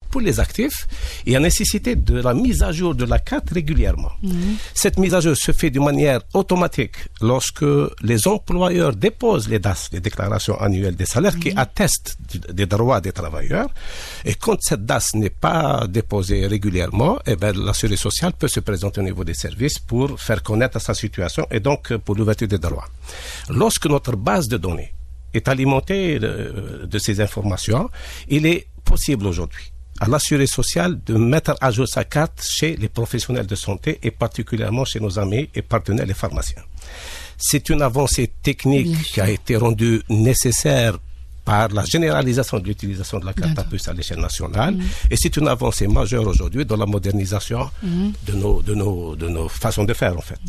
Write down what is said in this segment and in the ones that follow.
Pour les actifs, il y a nécessité de la mise à jour de la carte régulièrement. Cette mise à jour se fait de manière automatique lorsque les employeurs déposent les DAS, les déclarations annuelles des salaires, qui attestent des droits des travailleurs. Et quand cette DAS n'est pas déposée régulièrement, eh ben, l'assuré social peut se présenter au niveau des services pour faire connaître sa situation et donc pour l'ouverture des droits. Lorsque notre base de données est alimentée de ces informations, il est possible aujourd'hui à l'assuré social de mettre à jour sa carte chez les professionnels de santé et particulièrement chez nos amis et partenaires les pharmaciens. C'est une avancée technique qui a été rendue nécessaire par la généralisation de l'utilisation de la carte à puce à l'échelle nationale. Et c'est une avancée majeure aujourd'hui dans la modernisation de nos façons de faire en fait.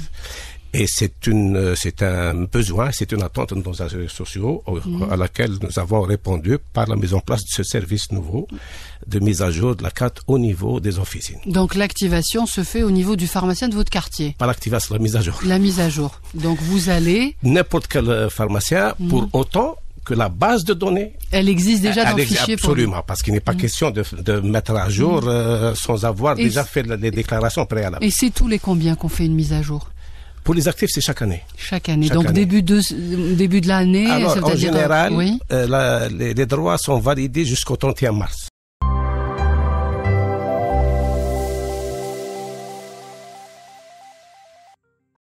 Et c'est un besoin, c'est une attente de nos assurés sociaux à laquelle nous avons répondu par la mise en place de ce service nouveau de mise à jour de la carte au niveau des officines. Donc l'activation se fait au niveau du pharmacien de votre quartier. Pas l'activation, la mise à jour. La mise à jour. Donc vous allez... N'importe quel pharmacien, pour autant que la base de données... Elle existe déjà dans le fichier. Absolument, parce qu'il n'est pas question de mettre à jour sans avoir déjà fait les déclarations préalables. Et c'est tous les combien qu'on fait une mise à jour? Pour les actifs, c'est chaque année. Chaque année. Donc année. Début de l'année. Alors, en général, les droits sont validés jusqu'au 31 mars.